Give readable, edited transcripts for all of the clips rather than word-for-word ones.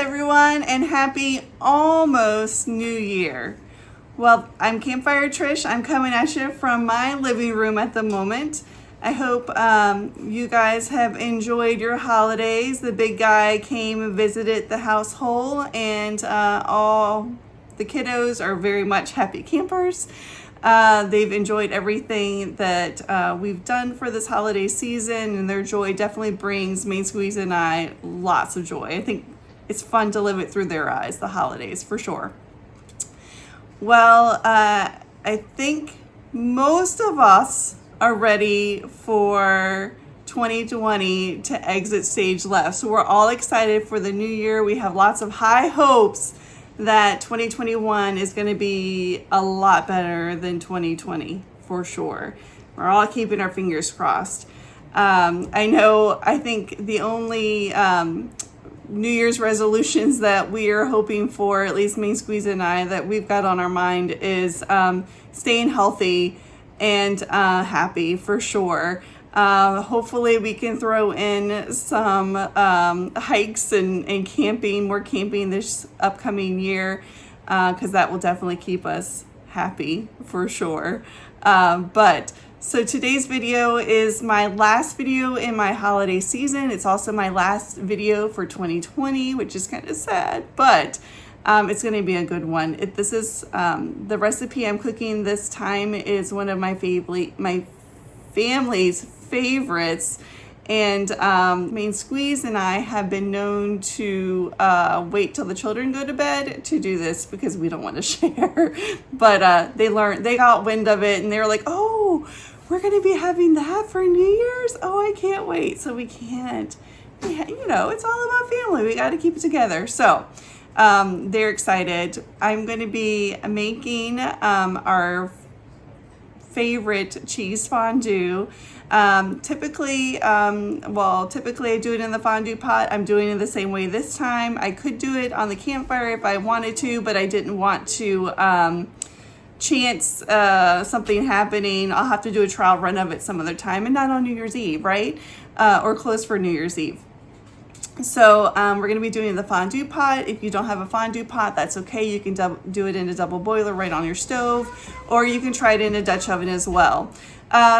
everyone, and happy almost New Year. Well, I'm Campfire Trish. I'm coming at you from my living room at the moment. I hope you guys have enjoyed your holidays. The big guy came and visited the household, and all the kiddos are very much happy campers. They've enjoyed everything that we've done for this holiday season, and their joy definitely brings Main Squeeze and I lots of joy. I think it's fun to live it through their eyes, the holidays, for sure. Well, I think most of us are ready for 2020 to exit stage left. So we're all excited for the new year. We have lots of high hopes that 2021 is going to be a lot better than 2020 for sure. We're all keeping our fingers crossed. I think the only New Year's resolutions that we are hoping for, at least Main Squeeze and I, that we've got on our mind is staying healthy and happy for sure. Hopefully we can throw in some hikes and camping, more camping this upcoming year, because that will definitely keep us happy for sure. So today's video is my last video in my holiday season. It's also my last video for 2020, which is kind of sad, but it's going to be a good one. This is the recipe I'm cooking this time is one of my family's favorites, and Main Squeeze and I have been known to wait till the children go to bed to do this because we don't want to share. But they got wind of it, and they were like, "Oh, we're going to be having that for New Year's. Oh, I can't wait." So we can't. It's all about family. We got to keep it together. So they're excited. I'm going to be making our favorite cheese fondue. Typically I do it in the fondue pot. I'm doing it the same way this time. I could do it on the campfire if I wanted to, but I didn't want to chance something happening. I'll have to do a trial run of it some other time, and not on New Year's Eve, right? Or close for New Year's Eve. So we're going to be doing the fondue pot. If you don't have a fondue pot, that's okay. You can do it in a double boiler right on your stove, or you can try it in a Dutch oven as well.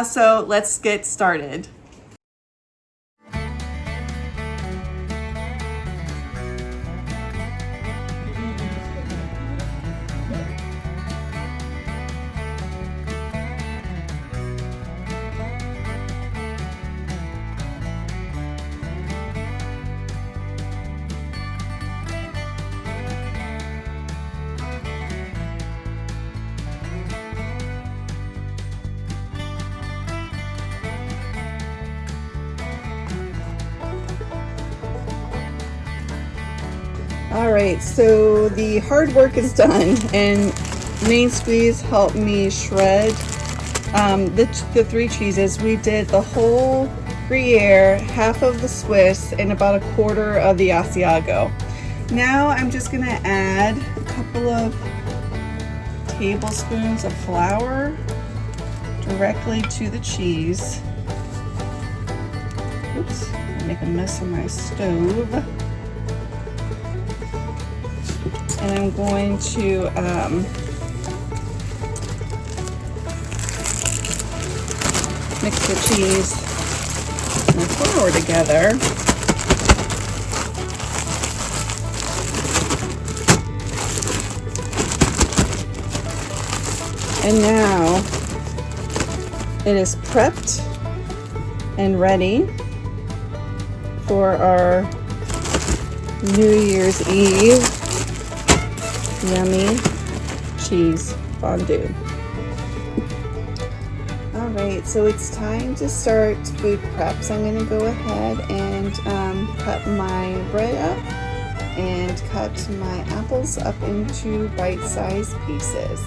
So let's get started. All right, so the hard work is done, and Main Squeeze helped me shred the three cheeses. We did the whole Gruyere, half of the Swiss, and about a quarter of the Asiago. Now I'm just gonna add a couple of tablespoons of flour directly to the cheese. Oops, make a mess of my stove. And I'm going to mix the cheese and the flour together. And now it is prepped and ready for our New Year's Eve yummy cheese fondue. All right, so it's time to start food prep. So I'm going to go ahead and cut my bread up and cut my apples up into bite-sized pieces.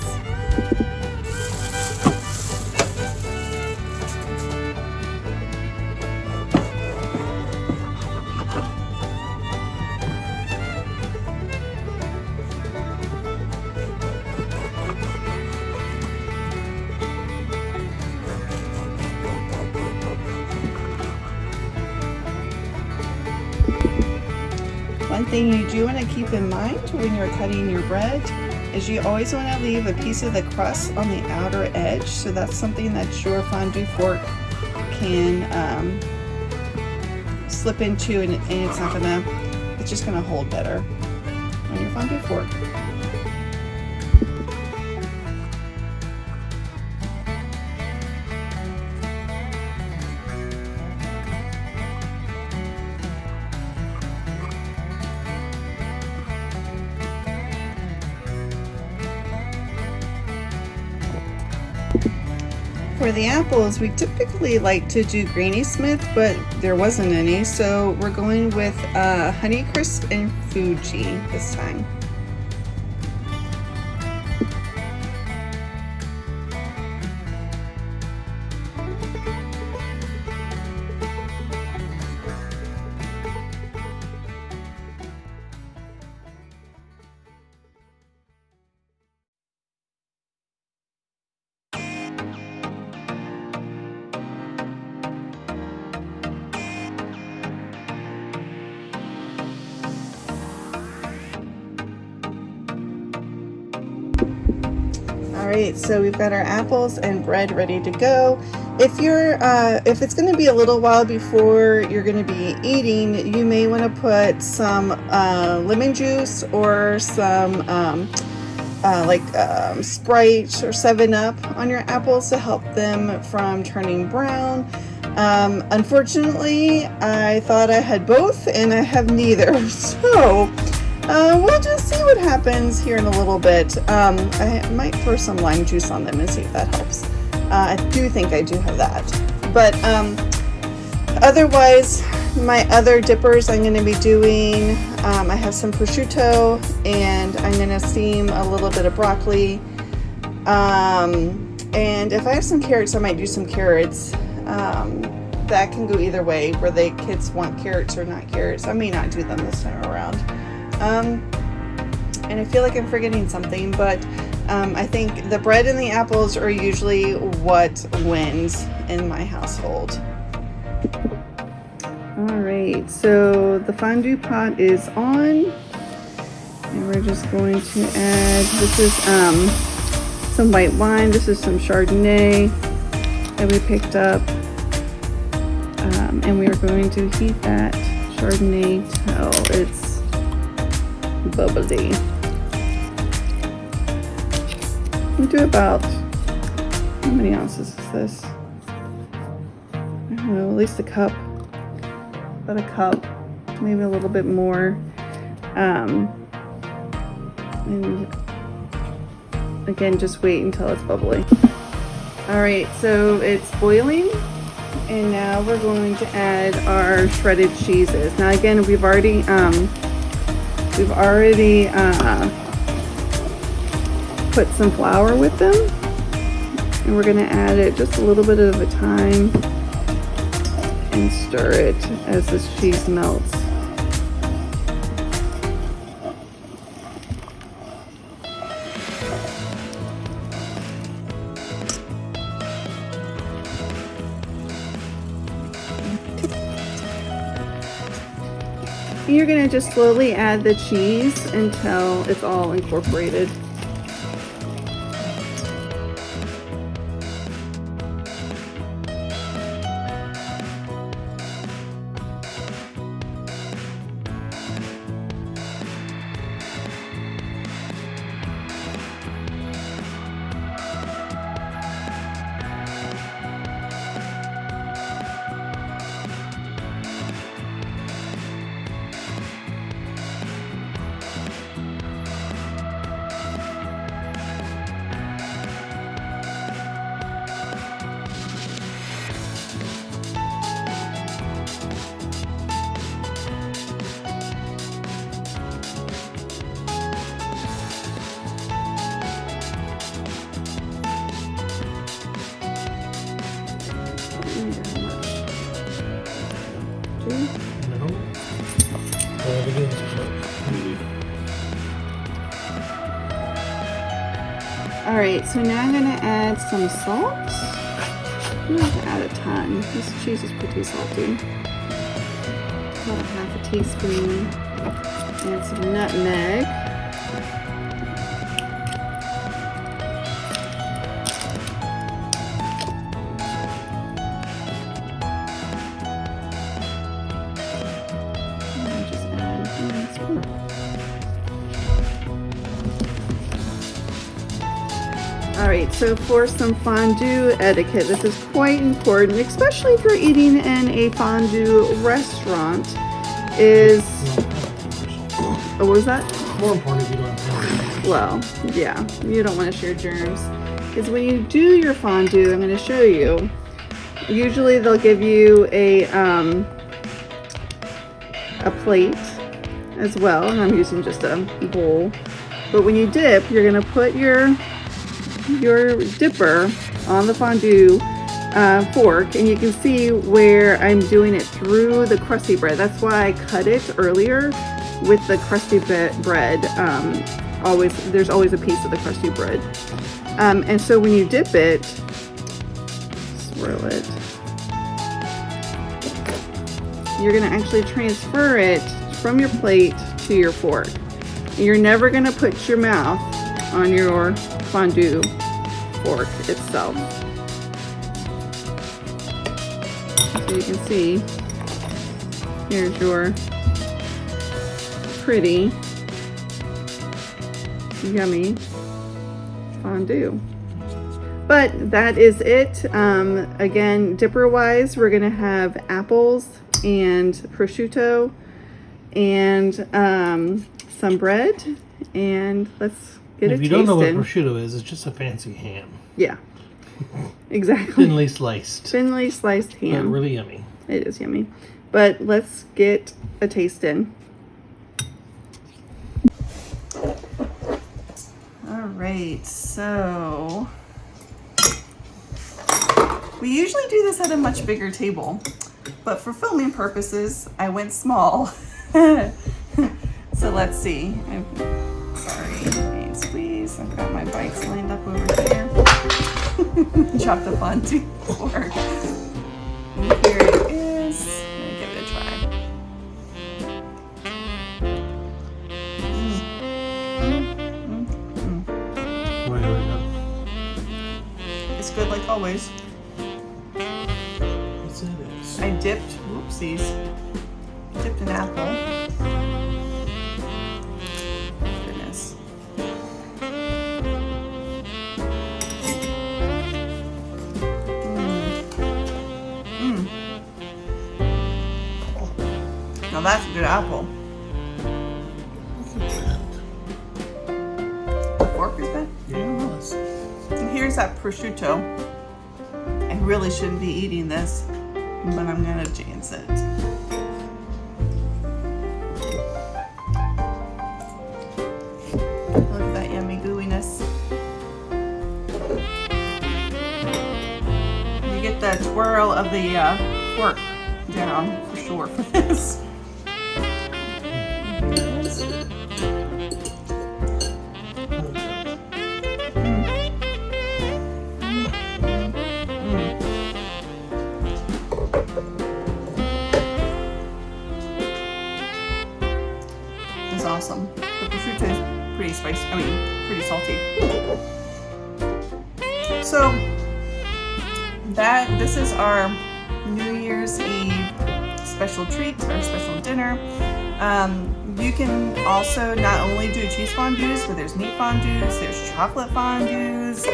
thing you do want to keep in mind when you're cutting your bread is you always want to leave a piece of the crust on the outer edge. So that's something that your fondue fork can slip into, and it's not gonna, it's just gonna hold better on your fondue fork. For the apples, we typically like to do Granny Smith, but there wasn't any, so we're going with Honeycrisp and Fuji this time. Alright, so we've got our apples and bread ready to go. If it's going to be a little while before you're going to be eating, you may want to put some lemon juice or some Sprite or 7-Up on your apples to help them from turning brown. Unfortunately, I thought I had both and I have neither, so we'll just see what happens here in a little bit. I might throw some lime juice on them and see if that helps. I do think I do have that. But otherwise, my other dippers I'm going to be doing, I have some prosciutto, and I'm going to steam a little bit of broccoli. And if I have some carrots, I might do some carrots. That can go either way, where the kids want carrots or not carrots. I may not do them this time around. And I feel like I'm forgetting something, but I think the bread and the apples are usually what wins in my household. Alright, so the fondue pot is on, and we're just going to add, this is some white wine, this is some Chardonnay that we picked up, and we are going to heat that Chardonnay till it's bubbly. We do about, how many ounces is this? I don't know, at least a cup. About a cup, maybe a little bit more. And again, just wait until it's bubbly. Alright, so it's boiling, and now we're going to add our shredded cheeses. Now again, we've already put some flour with them, and we're going to add it just a little bit at a time and stir it as this cheese melts. You're going to just slowly add the cheese until it's all incorporated. Alright, so now I'm going to add some salt. I'm going to add a ton. This cheese is pretty salty. About a half a teaspoon. And some nutmeg. And just add 1 spoon. All right, so for some fondue etiquette, this is quite important, especially if you're eating in a fondue restaurant, is, oh, what was that? More important if you don't have germs. Well, yeah, you don't want to share germs. Because when you do your fondue, I'm going to show you, usually they'll give you a plate as well, and I'm using just a bowl. But when you dip, you're going to put your dipper on the fondue fork, and you can see where I'm doing it through the crusty bread. That's why I cut it earlier with the crusty bread. There's always a piece of the crusty bread. And so when you dip it, swirl it, you're gonna actually transfer it from your plate to your fork. And you're never gonna put your mouth on your fondue fork itself. So you can see, here's your pretty, yummy fondue. But that is it. Again, dipper wise, we're gonna have apples and prosciutto and some bread, and let's get a taste. If you don't know what prosciutto is, it's just a fancy ham. Yeah, exactly. Thinly sliced. Thinly sliced ham. But really yummy. It is yummy. But let's get a taste in. All right, so we usually do this at a much bigger table, but for filming purposes, I went small. So let's see. Sorry, squeeze. I've got my bites lined up over here. Chop the fondue fork. And here it is. I'm gonna give it a try. Wait, It's good like always. yes, it is. I dipped, whoopsies, dipped an apple. Goodness. Now that's a good apple. The fork is good? Yeah, it was. And here's that prosciutto. I really shouldn't be eating this, but I'm gonna chance it. Look at that yummy gooiness. You get the twirl of the fork down for sure for this. It's awesome. The prosciutto is pretty spicy. I mean, pretty salty. So this is our New Year's Eve special treat, our special dinner. You can also not only do cheese fondues, but there's meat fondues, there's chocolate fondues.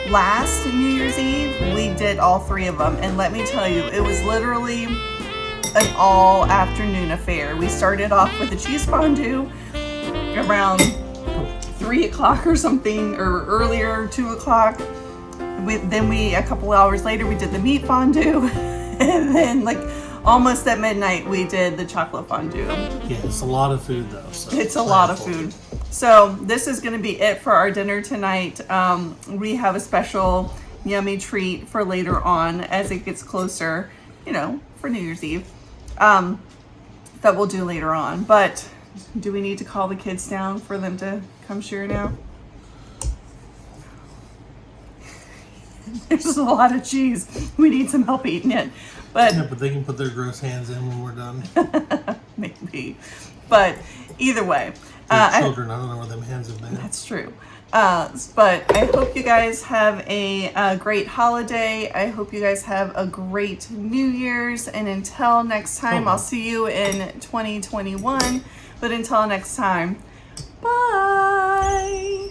Last New Year's Eve, we did all 3 of them, and let me tell you, it was literally an all afternoon affair. We started off with the cheese fondue around 3 o'clock or something, or earlier, 2 o'clock. Then a couple hours later, we did the meat fondue, and then like almost at midnight, we did the chocolate fondue. Yeah, it's a lot of food though. So it's a lot of food. So this is going to be it for our dinner tonight. We have a special yummy treat for later on as it gets closer, for New Year's Eve, that we'll do later on. But do we need to call the kids down for them to come share now? There's a lot of cheese. We need some help eating it. But yeah, but they can put their gross hands in when we're done. Maybe. But either way, Children, I don't know where them hands have been. that's true. But I hope you guys have a great holiday. I hope you guys have a great New Year's. And until next time, I'll see you in 2021. But until next time, bye.